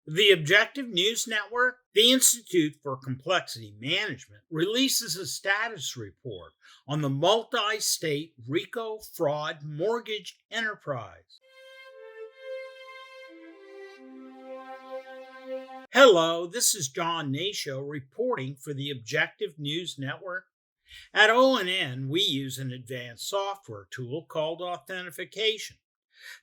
The Objective News Network, the Institute for Complexity Management, releases a status report on the multi-state RICO fraud mortgage enterprise. Hello, this is John Hnatio reporting for the Objective News Network. At ONN, we use an advanced software tool called authentication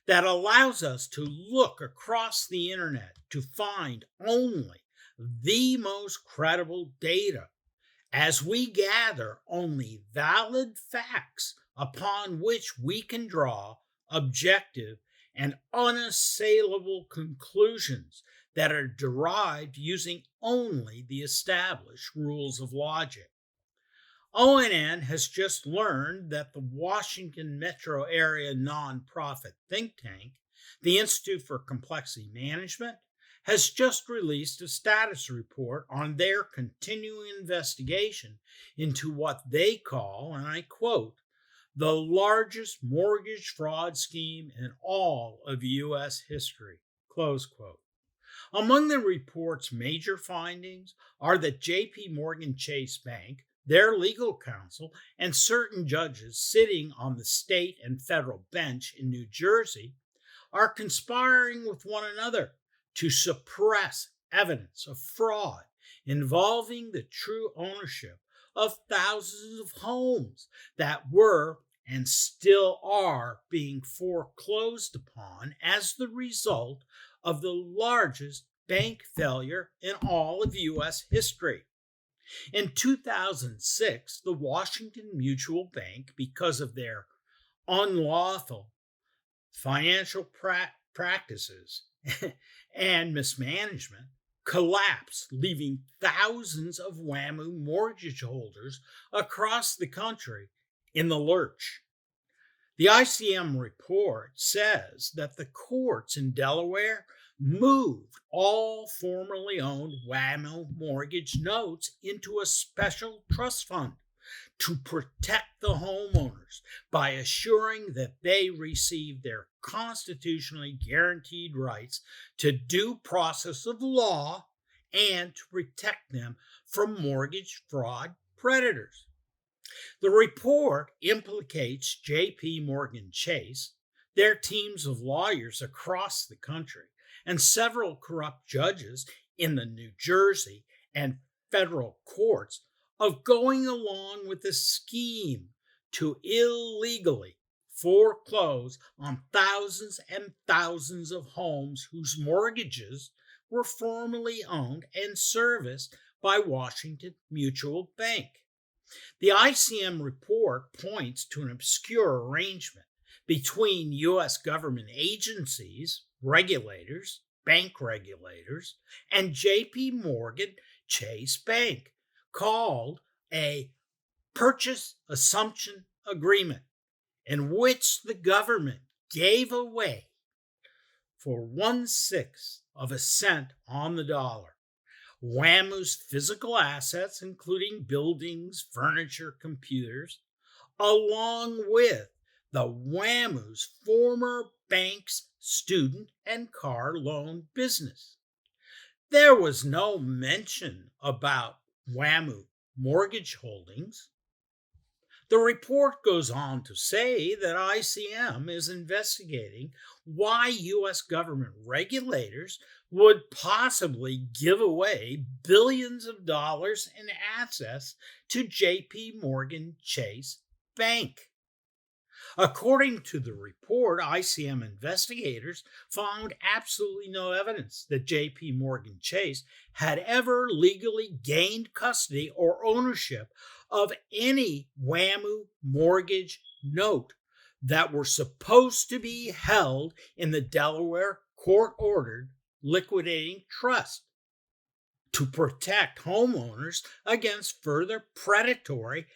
that allows us to look across the internet to find only the most credible data as we gather only valid facts upon which we can draw objective and unassailable conclusions that are derived using only the established rules of logic. ONN has just learned that the Washington metro area nonprofit think tank, the Institute for Complexity Management, has just released a status report on their continuing investigation into what they call, and I quote, the largest mortgage fraud scheme in all of U.S. history, close quote. Among the report's major findings are that J.P. Morgan Chase Bank, their legal counsel, and certain judges sitting on the state and federal bench in New Jersey are conspiring with one another to suppress evidence of fraud involving the true ownership of thousands of homes that were and still are being foreclosed upon as the result of the largest bank failure in all of U.S. history. In 2006, the Washington Mutual Bank, because of their unlawful financial practices and mismanagement, collapsed, leaving thousands of WAMU mortgage holders across the country in the lurch. The ICM report says that the courts in Delaware moved all formerly owned WAMU mortgage notes into a special trust fund to protect the homeowners by assuring that they received their constitutionally guaranteed rights to due process of law and to protect them from mortgage fraud predators. The report implicates J.P. Morgan Chase, their teams of lawyers across the country, and several corrupt judges in the New Jersey and federal courts of going along with a scheme to illegally foreclose on thousands and thousands of homes whose mortgages were formerly owned and serviced by Washington Mutual Bank. The ICM report points to an obscure arrangement between U.S. government agencies, regulators, bank regulators, and J.P. Morgan Chase Bank called a purchase assumption agreement, in which the government gave away for 1/6 of a cent on the dollar WAMU's physical assets, including buildings, furniture, computers, along with the WAMU's former bank's student and car loan business. There was no mention about WAMU mortgage holdings. The report goes on to say that ICM is investigating why U.S. government regulators would possibly give away billions of dollars in assets to J.P. Morgan Chase Bank. According to the report, ICM investigators found absolutely no evidence that J.P. Morgan Chase had ever legally gained custody or ownership of any WAMU mortgage note that were supposed to be held in the Delaware court-ordered liquidating trust to protect homeowners against further predatory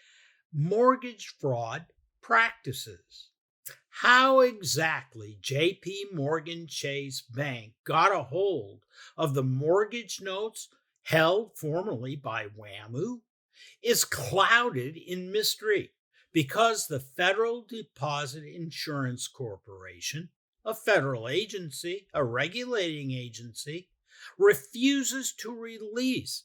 mortgage fraud practices. How exactly J.P. Morgan Chase Bank got a hold of the mortgage notes held formerly by WAMU is clouded in mystery because the Federal Deposit Insurance Corporation, a federal agency, a regulating agency, refuses to release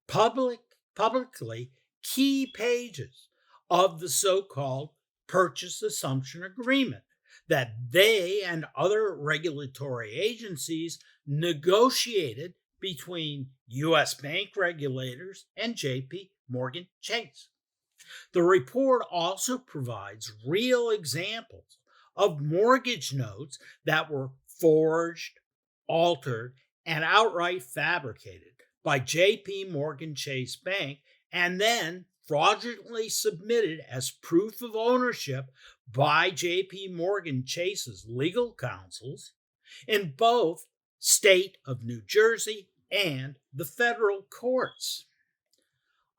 publicly key pages of the so-called purchase assumption agreement that they and other regulatory agencies negotiated between U.S. bank regulators and J.P. Morgan Chase. The report also provides real examples of mortgage notes that were forged, altered, and outright fabricated by J.P. Morgan Chase Bank and then fraudulently submitted as proof of ownership by J.P. Morgan Chase's legal counsels in both state of New Jersey and the federal courts.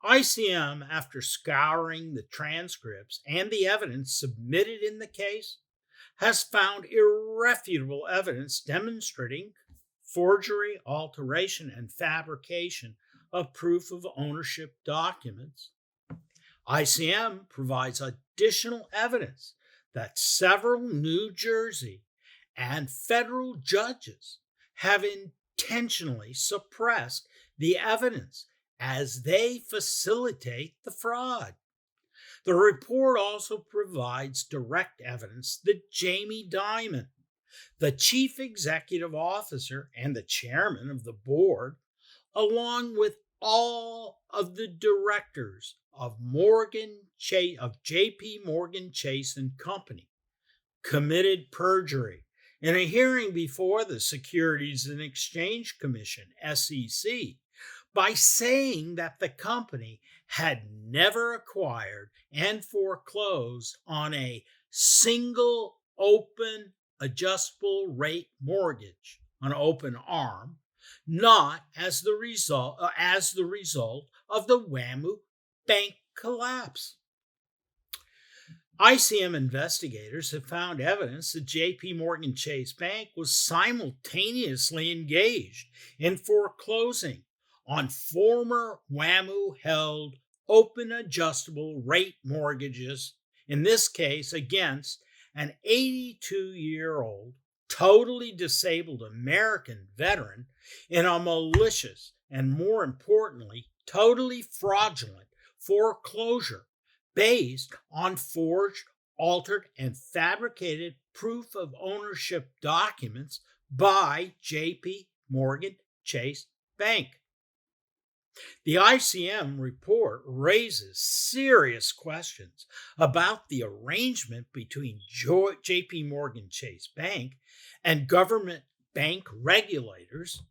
ICM, after scouring the transcripts and the evidence submitted in the case, has found irrefutable evidence demonstrating forgery, alteration, and fabrication of proof of ownership documents. ICM provides additional evidence that several New Jersey and federal judges have intentionally suppressed the evidence as they facilitate the fraud. The report also provides direct evidence that Jamie Dimon, the chief executive officer and the chairman of the board, along with all of the directors of J.P. Morgan Chase and Company, committed perjury in a hearing before the Securities and Exchange Commission, SEC, by saying that the company had never acquired and foreclosed on a single open adjustable rate mortgage, an open arm, not as the result of the WAMU bank collapse. ICM investigators have found evidence that J.P. Morgan Chase Bank was simultaneously engaged in foreclosing on former WAMU-held open adjustable rate mortgages, in this case against an 82-year-old, totally disabled American veteran, in a malicious and, more importantly, totally fraudulent foreclosure based on forged, altered, and fabricated proof of ownership documents by J.P. Morgan Chase Bank. The ICM report raises serious questions about the arrangement between J.P. Morgan Chase Bank and government bank regulators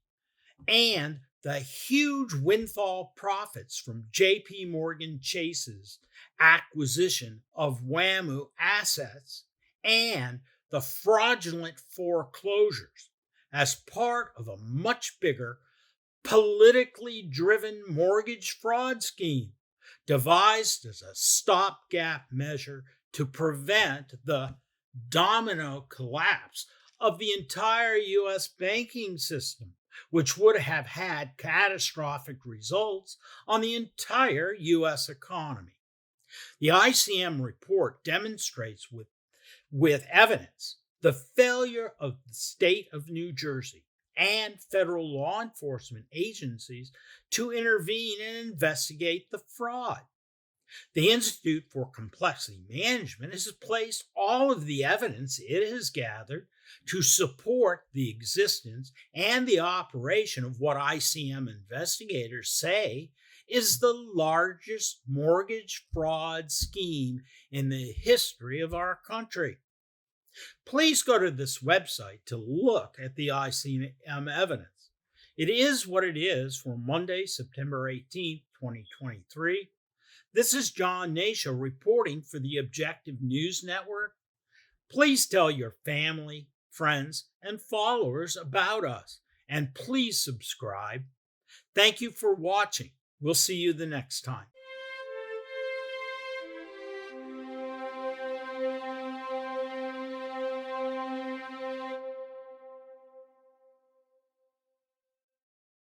and the huge windfall profits from J.P. Morgan Chase's acquisition of WAMU assets and the fraudulent foreclosures as part of a much bigger politically driven mortgage fraud scheme devised as a stopgap measure to prevent the domino collapse of the entire U.S. banking system, which would have had catastrophic results on the entire U.S. economy. The ICM report demonstrates with evidence the failure of the state of New Jersey and federal law enforcement agencies to intervene and investigate the fraud. The Institute for Complexity Management has placed all of the evidence it has gathered to support the existence and the operation of what ICM investigators say is the largest mortgage fraud scheme in the history of our country. Please go to this website to look at the ICM evidence. It is what it is for Monday, September 18th, 2023. This is John Hnatio reporting for the Objective News Network. Please tell your family, friends, and followers about us, and please subscribe. Thank you for watching. We'll see you the next time.